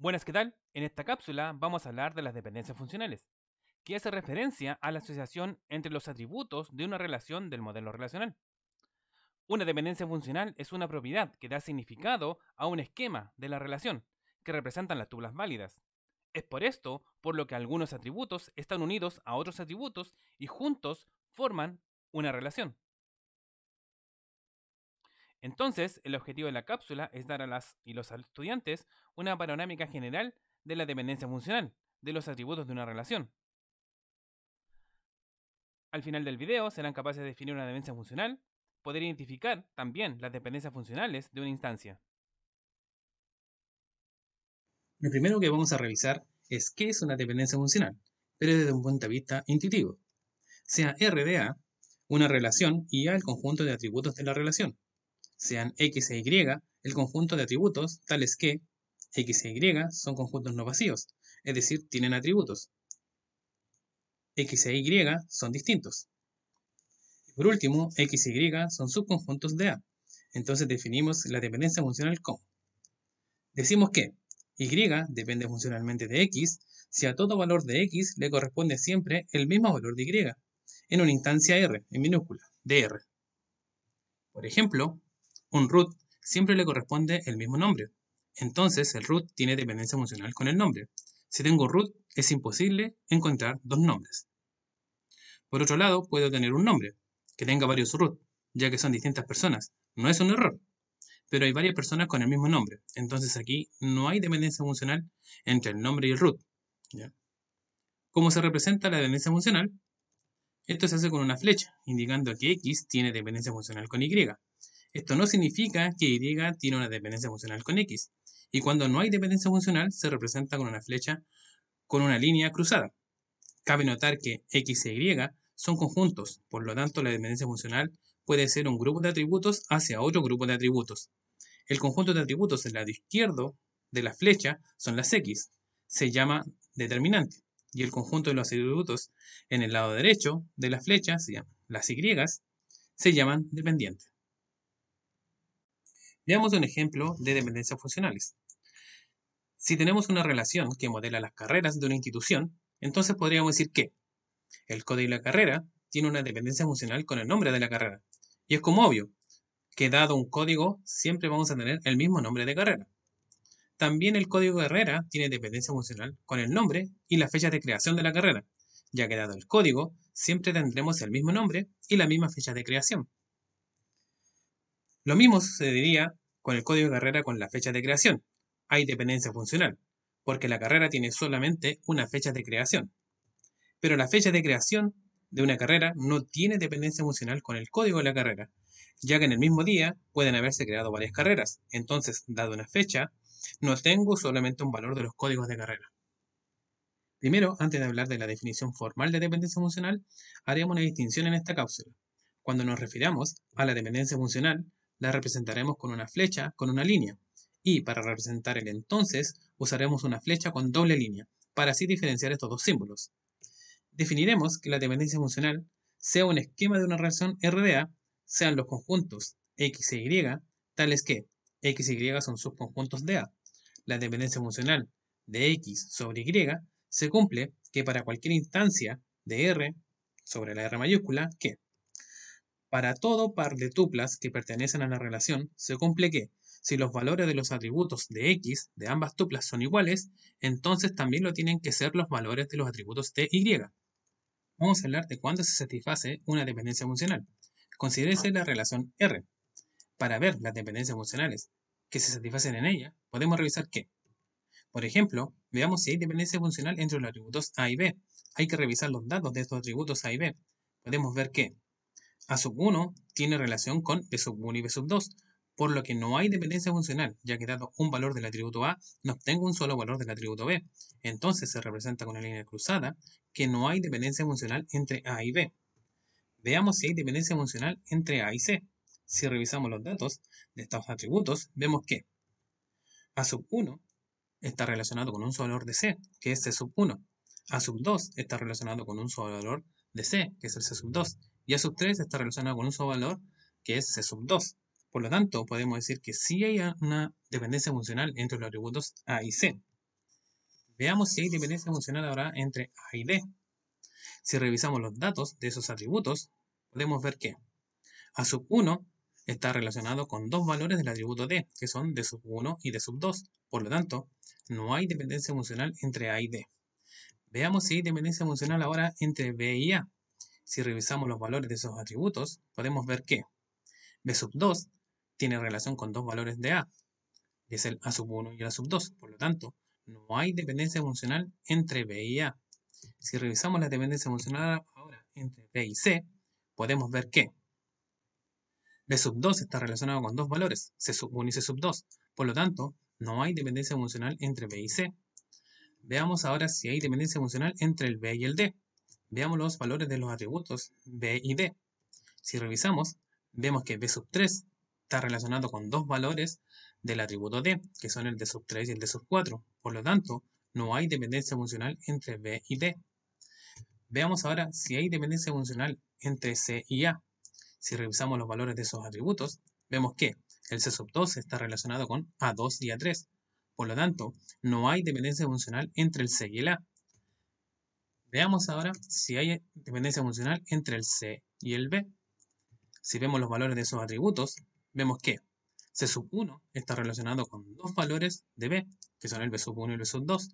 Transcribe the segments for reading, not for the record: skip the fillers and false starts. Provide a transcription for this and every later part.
Buenas, ¿qué tal? En esta cápsula vamos a hablar de las dependencias funcionales, que hace referencia a la asociación entre los atributos de una relación del modelo relacional. Una dependencia funcional es una propiedad que da significado a un esquema de la relación, que representan las tuplas válidas. Es por esto por lo que algunos atributos están unidos a otros atributos y juntos forman una relación. Entonces, el objetivo de la cápsula es dar a las y los estudiantes una panorámica general de la dependencia funcional, de los atributos de una relación. Al final del video serán capaces de definir una dependencia funcional, poder identificar también las dependencias funcionales de una instancia. Lo primero que vamos a revisar es qué es una dependencia funcional, pero desde un punto de vista intuitivo. Sea R de A una relación y A el conjunto de atributos de la relación. Sean X e Y el conjunto de atributos tales que X e Y son conjuntos no vacíos, es decir, tienen atributos. X e Y son distintos. Y por último, X y Y son subconjuntos de A. Entonces definimos la dependencia funcional como. Decimos que Y depende funcionalmente de X si a todo valor de X le corresponde siempre el mismo valor de Y, en una instancia R, en minúscula, de R. Por ejemplo, un root siempre le corresponde el mismo nombre. Entonces el root tiene dependencia funcional con el nombre. Si tengo un root, es imposible encontrar dos nombres. Por otro lado, puedo tener un nombre que tenga varios root, ya que son distintas personas. No es un error, pero hay varias personas con el mismo nombre. Entonces aquí no hay dependencia funcional entre el nombre y el root. ¿Ya? ¿Cómo se representa la dependencia funcional? Esto se hace con una flecha, indicando que X tiene dependencia funcional con Y. Esto no significa que Y tiene una dependencia funcional con X. Y cuando no hay dependencia funcional, se representa con una flecha con una línea cruzada. Cabe notar que X e Y son conjuntos, por lo tanto la dependencia funcional puede ser un grupo de atributos hacia otro grupo de atributos. El conjunto de atributos del lado izquierdo de la flecha son las X, se llama determinante, y el conjunto de los atributos en el lado derecho de la flecha, se llaman las Y, se llaman dependientes. Veamos un ejemplo de dependencias funcionales. Si tenemos una relación que modela las carreras de una institución, entonces podríamos decir que el código de la carrera tiene una dependencia funcional con el nombre de la carrera. Y es como obvio, que dado un código, siempre vamos a tener el mismo nombre de carrera. También el código de carrera tiene dependencia funcional con el nombre y la fecha de creación de la carrera, ya que dado el código, siempre tendremos el mismo nombre y la misma fecha de creación. Lo mismo sucedería con el código de carrera con la fecha de creación. Hay dependencia funcional, porque la carrera tiene solamente una fecha de creación. Pero la fecha de creación de una carrera no tiene dependencia funcional con el código de la carrera, ya que en el mismo día pueden haberse creado varias carreras. Entonces, dado una fecha, no tengo solamente un valor de los códigos de carrera. Primero, antes de hablar de la definición formal de dependencia funcional, haremos una distinción en esta cápsula. Cuando nos refiramos a la dependencia funcional, la representaremos con una flecha con una línea. Y para representar el entonces, usaremos una flecha con doble línea, para así diferenciar estos dos símbolos. Definiremos que la dependencia funcional sea un esquema de una relación RDA, sean los conjuntos X e Y, tales que X y Y son subconjuntos de A. La dependencia funcional de X sobre Y se cumple que para cualquier instancia de R sobre la R mayúscula, que para todo par de tuplas que pertenecen a la relación, se cumple que si los valores de los atributos de X de ambas tuplas son iguales, entonces también lo tienen que ser los valores de los atributos de Y. Vamos a hablar de cuándo se satisface una dependencia funcional. Considérese la relación R. Para ver las dependencias funcionales que se satisfacen en ella, podemos revisar que, por ejemplo, veamos si hay dependencia funcional entre los atributos A y B. Hay que revisar los datos de estos atributos A y B. Podemos ver que A sub 1 tiene relación con B sub 1 y B sub 2, por lo que no hay dependencia funcional, ya que dado un valor del atributo A, no obtengo un solo valor del atributo B. Entonces se representa con una línea cruzada que no hay dependencia funcional entre A y B. Veamos si hay dependencia funcional entre A y C. Si revisamos los datos de estos atributos, vemos que A sub 1 está relacionado con un solo valor de C, que es C sub 1. A sub 2 está relacionado con un solo valor de C, que es el C sub 2. Y A sub 3 está relacionado con un solo valor, que es C sub 2. Por lo tanto, podemos decir que sí hay una dependencia funcional entre los atributos A y C. Veamos si hay dependencia funcional ahora entre A y D. Si revisamos los datos de esos atributos, podemos ver que A sub 1 está relacionado con dos valores del atributo D, que son D sub 1 y D sub 2. Por lo tanto, no hay dependencia funcional entre A y D. Veamos si hay dependencia funcional ahora entre B y A. Si revisamos los valores de esos atributos, podemos ver que B sub 2 tiene relación con dos valores de A, que es el A sub 1 y el A sub 2. Por lo tanto, no hay dependencia funcional entre B y A. Si revisamos la dependencia funcional ahora entre B y C, podemos ver que B sub 2 está relacionado con dos valores, C sub 1 y C sub 2. Por lo tanto, no hay dependencia funcional entre B y C. Veamos ahora si hay dependencia funcional entre el B y el D. Veamos los valores de los atributos B y D. Si revisamos, vemos que B sub 3 está relacionado con dos valores del atributo D, que son el D sub 3 y el D sub 4. Por lo tanto, no hay dependencia funcional entre B y D. Veamos ahora si hay dependencia funcional entre C y A. Si revisamos los valores de esos atributos, vemos que el C sub 2 está relacionado con A2 y A3. Por lo tanto, no hay dependencia funcional entre el C y el A. Veamos ahora si hay dependencia funcional entre el C y el B. Si vemos los valores de esos atributos, vemos que C sub 1 está relacionado con dos valores de B, que son el B sub 1 y el B sub 2.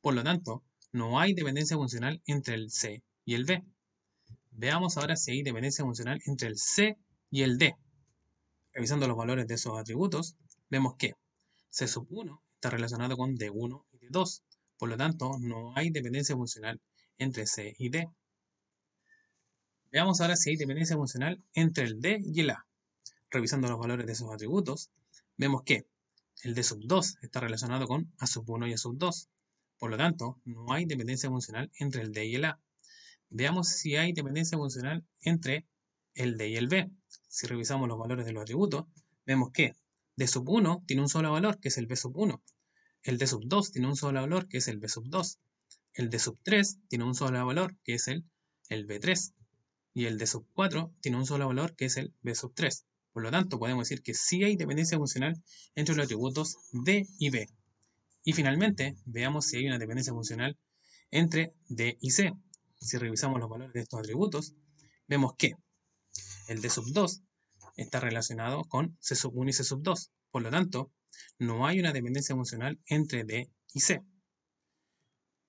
Por lo tanto, no hay dependencia funcional entre el C y el B. Veamos ahora si hay dependencia funcional entre el C y el D. Revisando los valores de esos atributos, vemos que C sub 1 está relacionado con D1 y D2. Por lo tanto, no hay dependencia funcional entre C y D. Veamos ahora si hay dependencia funcional entre el D y el A. Revisando los valores de esos atributos, vemos que el D sub 2 está relacionado con A sub 1 y A sub 2. Por lo tanto, no hay dependencia funcional entre el D y el A. Veamos si hay dependencia funcional entre el D y el B. Si revisamos los valores de los atributos, vemos que D sub 1 tiene un solo valor, que es el B sub 1. El D sub 2 tiene un solo valor, que es el B sub 2. El D sub 3 tiene un solo valor, que es el B3. Y el D sub 4 tiene un solo valor, que es el B sub 3. Por lo tanto, podemos decir que sí hay dependencia funcional entre los atributos D y B. Y finalmente, veamos si hay una dependencia funcional entre D y C. Si revisamos los valores de estos atributos, vemos que el D sub 2 está relacionado con C sub 1 y C sub 2. Por lo tanto, no hay una dependencia funcional entre D y C.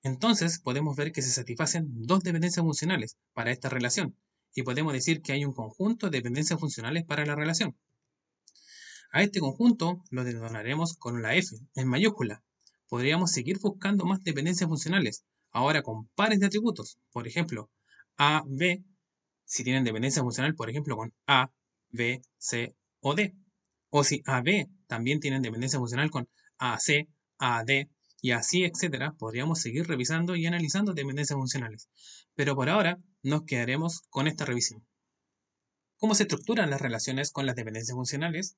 Entonces, podemos ver que se satisfacen dos dependencias funcionales para esta relación y podemos decir que hay un conjunto de dependencias funcionales para la relación. A este conjunto lo denominaremos con la F en mayúscula. Podríamos seguir buscando más dependencias funcionales, ahora con pares de atributos. Por ejemplo, A, B, si tienen dependencia funcional, por ejemplo, con A, B, C o D. O si A, B también tienen dependencia funcional con A, C, A, D y así, etcétera, podríamos seguir revisando y analizando dependencias funcionales. Pero por ahora nos quedaremos con esta revisión. ¿Cómo se estructuran las relaciones con las dependencias funcionales?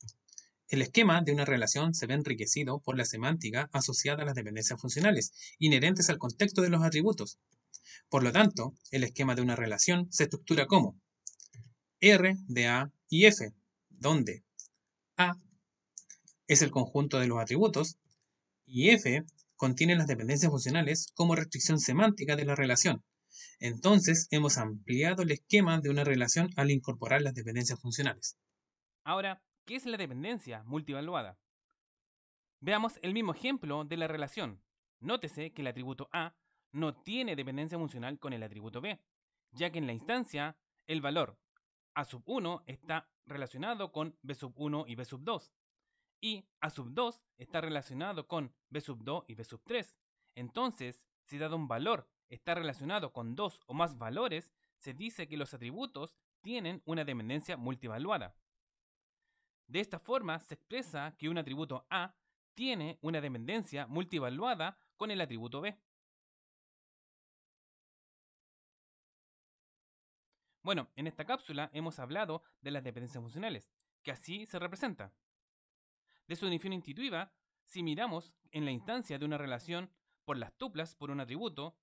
El esquema de una relación se ve enriquecido por la semántica asociada a las dependencias funcionales, inherentes al contexto de los atributos. Por lo tanto, el esquema de una relación se estructura como R de A y F, donde A es el conjunto de los atributos y F contiene las dependencias funcionales como restricción semántica de la relación. Entonces, hemos ampliado el esquema de una relación al incorporar las dependencias funcionales. Ahora, ¿qué es la dependencia multivaluada? Veamos el mismo ejemplo de la relación. Nótese que el atributo A no tiene dependencia funcional con el atributo B, ya que en la instancia el valor A sub 1 está relacionado con B sub 1 y B sub 2, y A sub 2 está relacionado con B sub 2 y B sub 3. Entonces, si dado un valor está relacionado con dos o más valores, se dice que los atributos tienen una dependencia multivaluada. De esta forma se expresa que un atributo A tiene una dependencia multivaluada con el atributo B. Bueno, en esta cápsula hemos hablado de las dependencias funcionales, que así se representa. De su definición intuitiva, si miramos en la instancia de una relación por las tuplas por un atributo,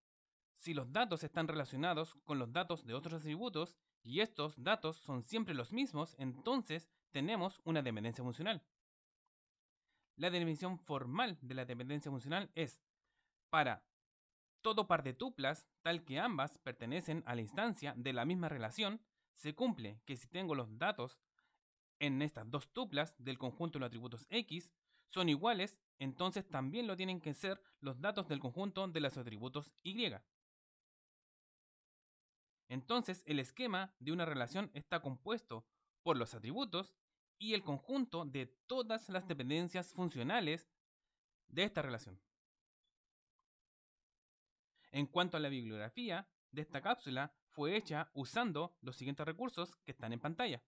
si los datos están relacionados con los datos de otros atributos y estos datos son siempre los mismos, entonces tenemos una dependencia funcional. La definición formal de la dependencia funcional es: para todo par de tuplas, tal que ambas pertenecen a la instancia de la misma relación, se cumple que si tengo los datos en estas dos tuplas del conjunto de los atributos X son iguales, entonces también lo tienen que ser los datos del conjunto de los atributos Y. Entonces el esquema de una relación está compuesto por los atributos y el conjunto de todas las dependencias funcionales de esta relación. En cuanto a la bibliografía de esta cápsula, fue hecha usando los siguientes recursos que están en pantalla.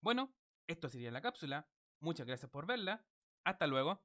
Bueno, esto sería la cápsula. Muchas gracias por verla. Hasta luego.